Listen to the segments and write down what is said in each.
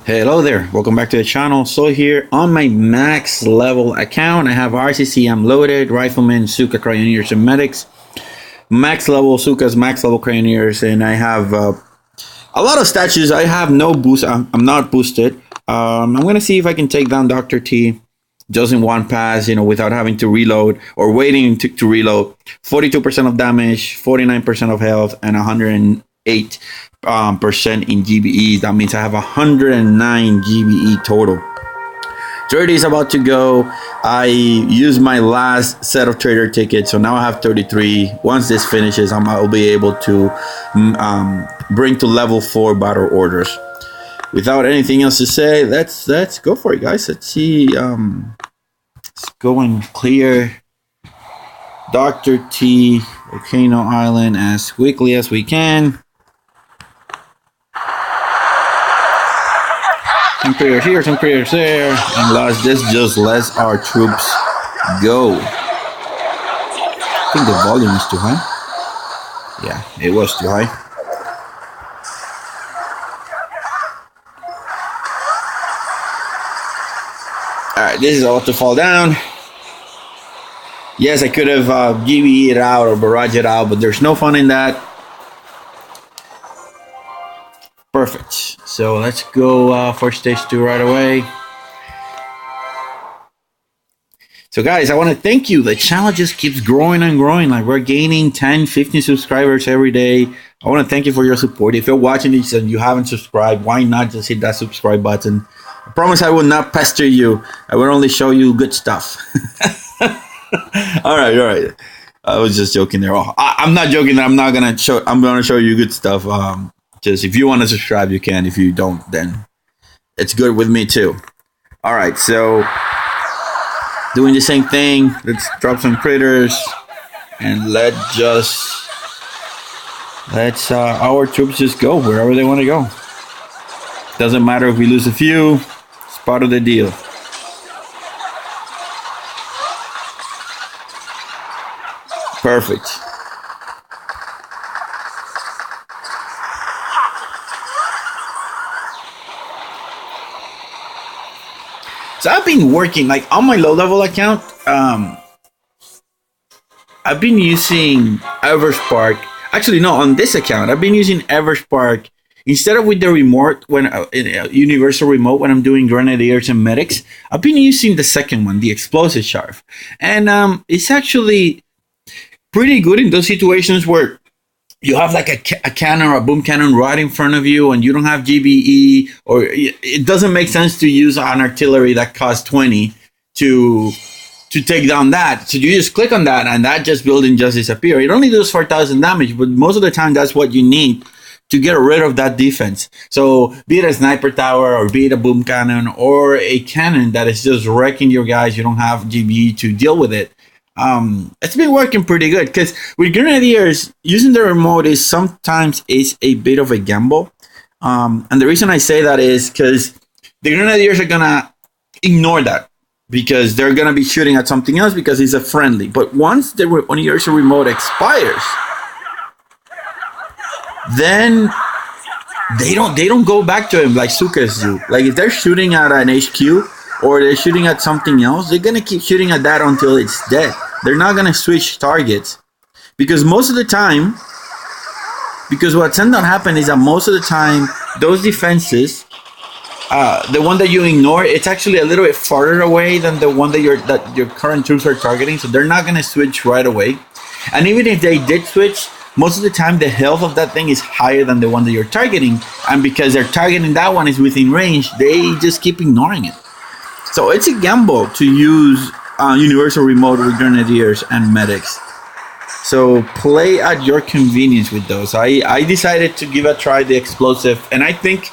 Hello there, welcome back to the channel. So here on my max level account, I have RZCM loaded, Rifleman, Zooka, Cryoneers and Medics, max level Zookas, max level Cryoneers, and I have a lot of statues. I have no boost, I'm not boosted. I'm gonna see if I can take down Dr. T just in one pass, without having to reload or waiting to reload. 42% of damage, 49% of health, and 108 percent in GBE. That means I have 109 GBE total. 30 is about to go. I used my last set of trader tickets, so now I have 33. Once this finishes, I'll be able to bring to level 4 battle orders. Without anything else to say, let's go for it, guys. Let's see. Let's go and clear Dr. T, Volcano Island as quickly as we can. Some creators here, some creators there, and this just lets our troops go. I think the volume is too high. Yeah, it was too high. Alright, this is about to fall down. Yes, I could have GBE it out or barrage it out, but there's no fun in that. Perfect. So let's go for stage 2 right away. So guys, I want to thank you. The channel just keeps growing and growing. Like, we're gaining 10, 15 subscribers every day. I want to thank you for your support. If you're watching this and you haven't subscribed, why not just hit that subscribe button? I promise I will not pester you. I will only show you good stuff. All right. I was just joking there. I'm not joking. I'm gonna show you good stuff. Just if you want to subscribe, you can. If you don't, then it's good with me too. All right, so doing the same thing. Let's drop some critters and let's our troops just go wherever they want to go. Doesn't matter if we lose a few. It's part of the deal. Perfect. So I've been working, like, on my low level account. I've been using Everspark. Actually, no, on this account, I've been using Everspark instead of with the remote universal remote when I'm doing Grenadiers and Medics. I've been using the second one, the explosive sharp, and it's actually pretty good in those situations where you have like a cannon or a boom cannon right in front of you and you don't have GBE, or it doesn't make sense to use an artillery that costs 20 to take down that. So you just click on that and that just building just disappears. It only does 4,000 damage, but most of the time that's what you need to get rid of that defense. So be it a sniper tower or be it a boom cannon or a cannon that is just wrecking your guys, you don't have GBE to deal with it. It's been working pretty good, because with Grenadiers, using the remote is sometimes a bit of a gamble. And the reason I say that is because the Grenadiers are gonna ignore that because they're gonna be shooting at something else because it's a friendly. But once the universal remote expires, then they don't go back to him like Zookas do. Like, if they're shooting at an HQ or they're shooting at something else, they're gonna keep shooting at that until it's dead. They're not gonna switch targets, because most of the time, because what's end up happening is that most of the time those defenses, the one that you ignore, it's actually a little bit farther away than the one that your current troops are targeting. So they're not gonna switch right away. And even if they did switch, most of the time the health of that thing is higher than the one that you're targeting, and because they're targeting that one is within range, they just keep ignoring it. So it's a gamble to use universal remote with Grenadiers and Medics. So play at your convenience with those. I decided to give a try the explosive, and I think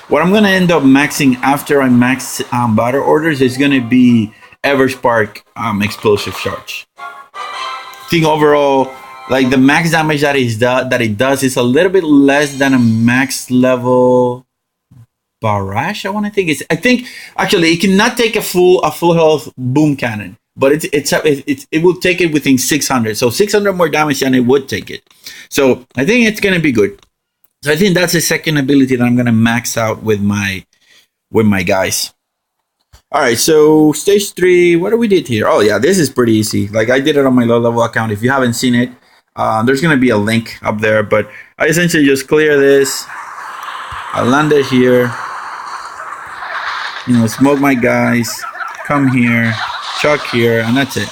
what I'm gonna end up maxing after I max battle orders is gonna be Everspark explosive charge. I think overall, like, the max damage that it does is a little bit less than a max level barrage. I think actually it cannot take a full health boom cannon, but it will take it within 600. So 600 more damage than it would take it. So I think it's gonna be good. So I think that's the second ability that I'm gonna max out with my with my guys. All right, so stage 3, what do we did here? Oh yeah, this is pretty easy. Like I did it on my low level account. If you haven't seen it, there's gonna be a link up there. But I essentially just clear this. I land it here. You know, smoke my guys. Come here, chuck here, and that's it.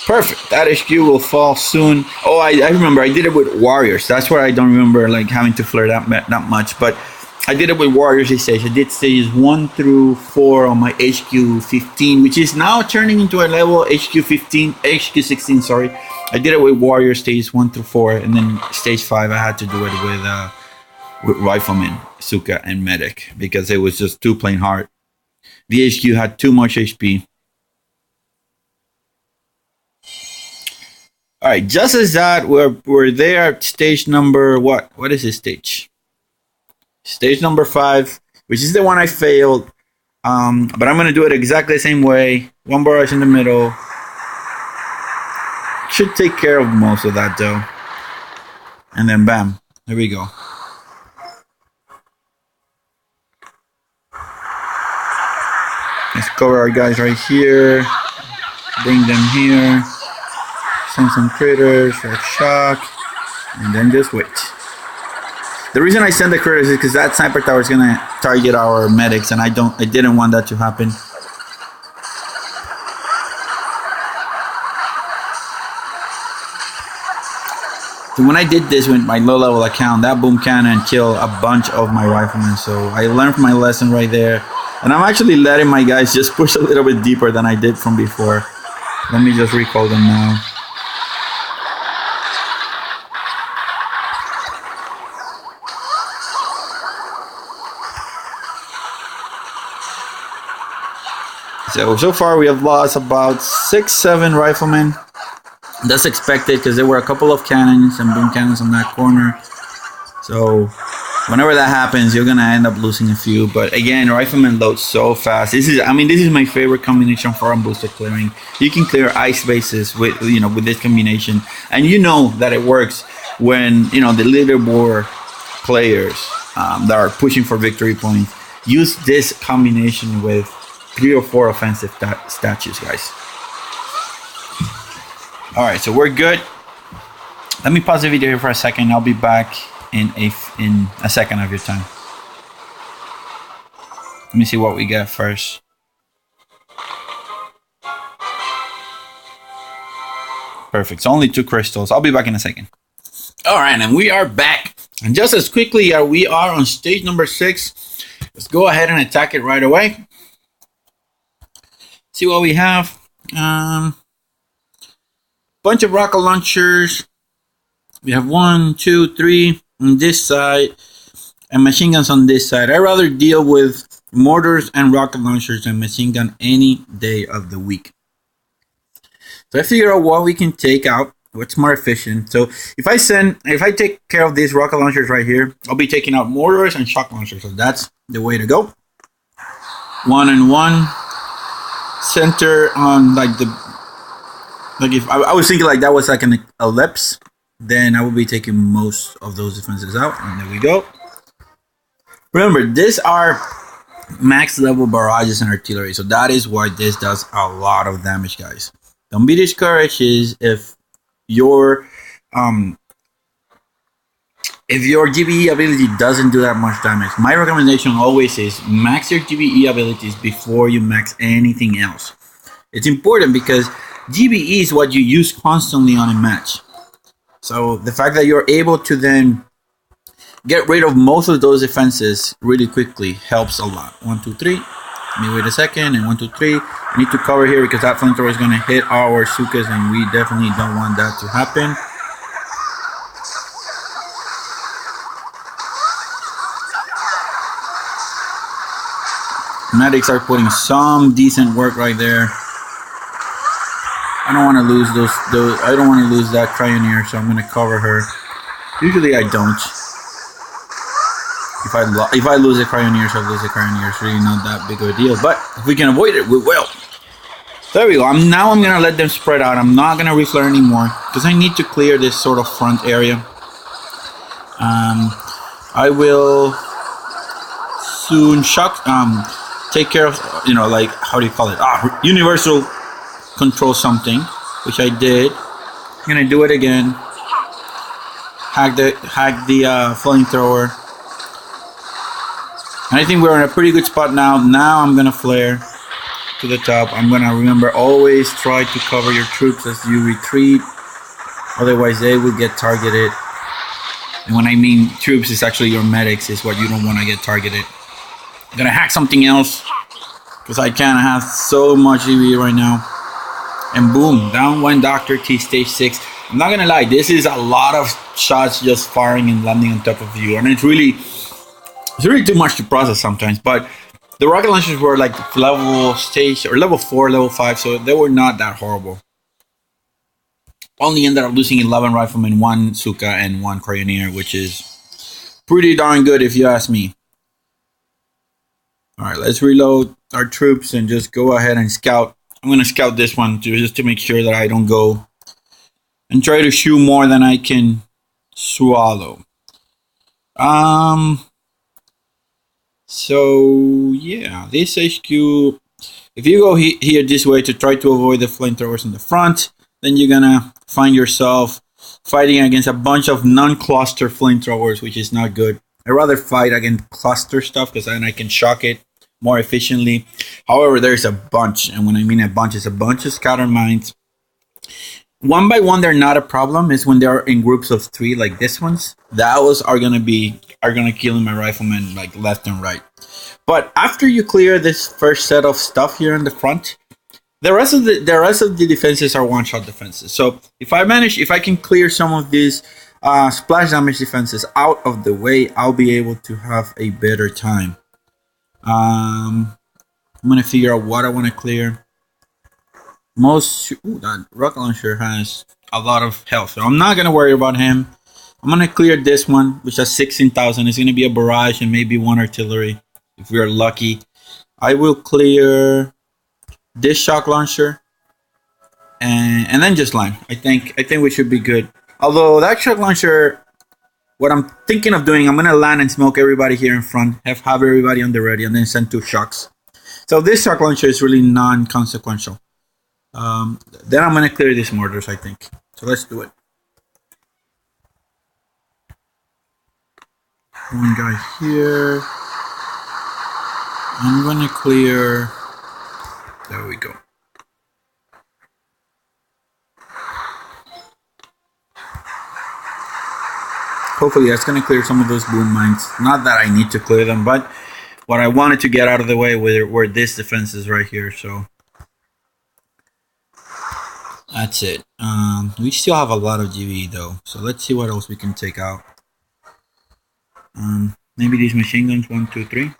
Perfect. That HQ will fall soon. Oh, I remember. I did it with warriors. That's where I don't remember like having to flare that much. But I did it with warriors stage. I did stages 1 through 4 on my HQ15, which is now turning into a level HQ16. Sorry. I did it with warrior stages 1 through 4, and then stage 5 I had to do it with Rifleman, Zooka, and Medic because it was just too plain hard. The HQ had too much HP. All right, just as that, we're there at stage number what? What is this stage? Stage number 5, which is the one I failed. But I'm gonna do it exactly the same way. One barrage in the middle. Should take care of most of that though. And then bam, there we go. Let's cover our guys right here. Bring them here. Send some critters, shock, and then just wait. The reason I send the critters is because that sniper tower is gonna target our medics, and I didn't want that to happen. So when I did this with my low level account, that boom cannon killed a bunch of my riflemen. So I learned my lesson right there, and I'm actually letting my guys just push a little bit deeper than I did from before. Let me just recall them now. So far we have lost about 6-7 riflemen. That's expected because there were a couple of cannons and boom cannons on that corner. So whenever that happens, you're gonna end up losing a few. But again, riflemen load so fast. This is my favorite combination for unboosted clearing. You can clear ice bases with this combination, and you know that it works when the leaderboard players that are pushing for victory points use this combination with 3 or 4 offensive statues, guys. All right, so we're good. Let me pause the video here for a second. I'll be back in a second of your time. Let me see what we get first. Perfect. So only 2 crystals. I'll be back in a second. All right, and we are back. And just as quickly as we are on stage number 6, let's go ahead and attack it right away. See what we have. Bunch of rocket launchers. We have 1, 2, 3 on this side, and machine guns on this side. I'd rather deal with mortars and rocket launchers than machine gun any day of the week. So I figure out what we can take out, what's more efficient. So if I take care of these rocket launchers right here, I'll be taking out mortars and shock launchers. So that's the way to go. 1 and 1. Center on if I was thinking like that was like an ellipse, then I would be taking most of those defenses out. And there we go. Remember, these are max level barrages and artillery, so that is why this does a lot of damage, guys. Don't be discouraged if your GBE ability doesn't do that much damage. My recommendation always is max your GBE abilities before you max anything else. It's important because GBE is what you use constantly on a match. So the fact that you're able to then get rid of most of those defenses really quickly helps a lot. 1, 2, 3. Let me wait a second. And 1, 2, 3. I need to cover here because that flamethrower is going to hit our Zookas, and we definitely don't want that to happen. Medics are putting some decent work right there. I don't want to lose those. I don't want to lose that Cryoneer, so I'm going to cover her. Usually I don't. If If I lose the Cryoneers, I lose the Cryoneers. It's really not that big of a deal. But if we can avoid it, we will. There we go. Now I'm gonna let them spread out. I'm not gonna reflare anymore because I need to clear this sort of front area. I will soon take care of, you know, like, how do you call it? Universal control something, which I did. I'm gonna do it again. Hack the flamethrower. And I think we're in a pretty good spot now. Now I'm gonna flare to the top. I'm gonna remember, always try to cover your troops as you retreat. Otherwise they will get targeted. And when I mean troops, it's actually your medics is what you don't want to get targeted. I'm gonna hack something else because I can't have so much EV right now. And boom, down went Dr. T, stage 6. I'm not gonna lie, this is a lot of shots just firing and landing on top of you, and it's really too much to process sometimes. But the rocket launchers were like level 4, level 5, so they were not that horrible. Only ended up losing 11 Riflemen, 1 Zooka, and 1 Cryoneer, which is pretty darn good if you ask me. Alright, let's reload our troops and just go ahead and scout. I'm going to scout this one just to make sure that I don't go and try to shoot more than I can swallow. So yeah, this HQ, if you go here this way to try to avoid the flamethrowers in the front, then you're gonna find yourself fighting against a bunch of non-cluster flamethrowers, which is not good. I'd rather fight against cluster stuff because then I can shock it more efficiently. However, there's a bunch, and when I mean a bunch, it's a bunch of scatter mines. One by one, they're not a problem. It's when they're in groups of 3, like this ones. Those are gonna kill my Riflemen like left and right. But after you clear this first set of stuff here in the front, the rest of the defenses are one-shot defenses. So if I can clear some of these splash damage defenses out of the way, I'll be able to have a better time. I'm gonna figure out what I want to clear. That rocket launcher has a lot of health, so I'm not gonna worry about him. I'm gonna clear this one, which has 16,000. It's gonna be a barrage and maybe 1 artillery if we are lucky. I will clear this shock launcher and then just line. I think we should be good. Although that shock launcher, what I'm thinking of doing, I'm gonna land and smoke everybody here in front, have everybody on the ready, and then send 2 shocks. So this shock launcher is really non-consequential. Then I'm gonna clear these mortars, I think. So let's do it. One guy here. I'm gonna clear. There we go. Hopefully that's going to clear some of those boom mines. Not that I need to clear them, but what I wanted to get out of the way were this defense is right here. So that's it. We still have a lot of GV though. So let's see what else we can take out. Maybe these machine guns, 1, 2, 3.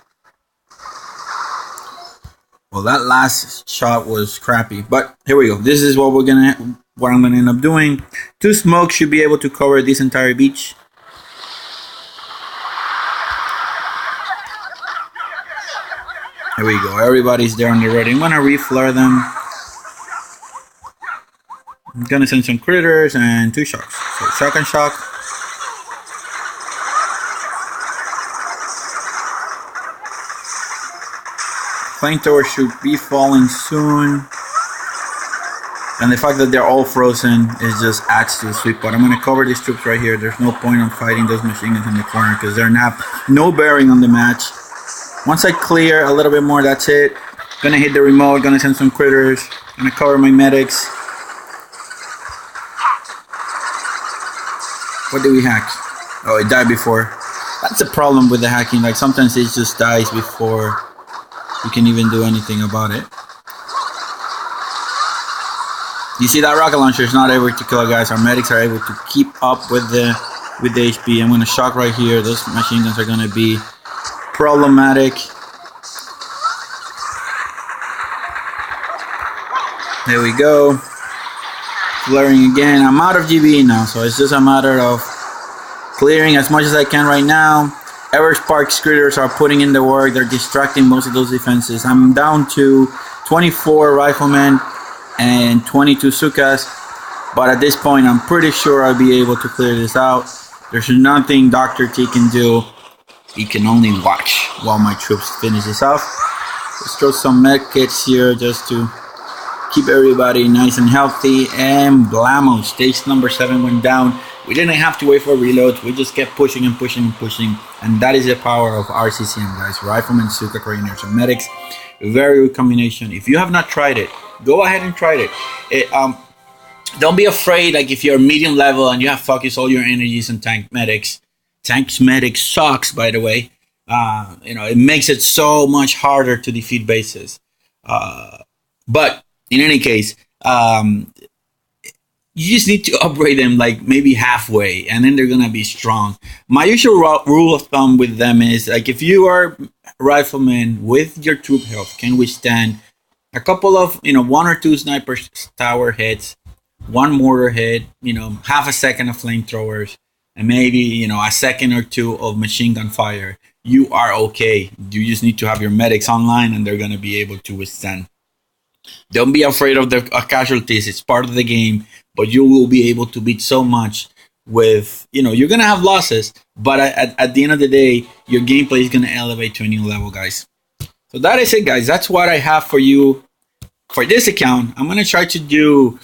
Well, that last shot was crappy, but here we go. This is what I'm gonna end up doing. 2 smokes should be able to cover this entire beach. Here we go. Everybody's there on the ready. I'm gonna reflare them. I'm gonna send some critters and 2 shocks. So shock and shock. Flamethrower should be falling soon. And the fact that they're all frozen is just adds to the sweet spot. I'm going to cover these troops right here. There's no point in fighting those machine guns in the corner because they're not no bearing on the match. Once I clear a little bit more, that's it. Gonna hit the remote, gonna send some critters, gonna cover my medics. What did we hack? Oh, it died before. That's the problem with the hacking. Like sometimes it just dies before you can even do anything about it. You see that rocket launcher is not able to kill guys. Our medics are able to keep up with the HP. I'm gonna shock right here. Those machine guns are gonna be problematic. There we go. Flaring again. I'm out of GB now, so it's just a matter of clearing as much as I can right now. Ever Spark scritters are putting in the work. They're distracting most of those defenses. I'm down to 24 Riflemen and 22 Zookas. But at this point, I'm pretty sure I'll be able to clear this out. There's nothing Dr. T can do. He can only watch while my troops finish this off. Let's throw some med kits here just to keep everybody nice and healthy. And blammo, stage number 7 went down. We didn't have to wait for reloads. We just kept pushing and pushing and pushing. And that is the power of RCCM, guys. Rifleman, Zooka, Cryoneers, and Medics. Very good combination. If you have not tried it, go ahead and try it. Don't be afraid, like if you're medium level and you have focused all your energies on tank medics. Tank medics sucks, by the way. It makes it so much harder to defeat bases. But in any case, you just need to upgrade them like maybe halfway, and then they're gonna be strong. My usual rule of thumb with them is like if you are Rifleman with your troop health can withstand a couple of 1 or 2 sniper tower hits, 1 mortar hit, half a second of flamethrowers, and maybe a second or 2 of machine gun fire, you are okay. You just need to have your medics online, and they're gonna be able to withstand. Don't be afraid of the casualties. It's part of the game, but you will be able to beat so much with, you're going to have losses, but at the end of the day, your gameplay is going to elevate to a new level, guys. So that is it, guys. That's what I have for you for this account. I'm going to try to do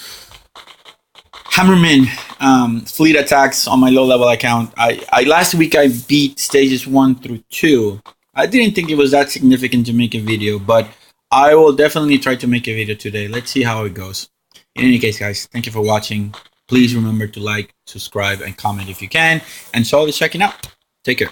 Hammerman fleet attacks on my low-level account. Last week, I beat stages 1 through 2. I didn't think it was that significant to make a video, but I will definitely try to make a video today. Let's see how it goes. In any case, guys, thank you for watching. Please remember to like, subscribe, and comment if you can. And so, let's check it out. Take care.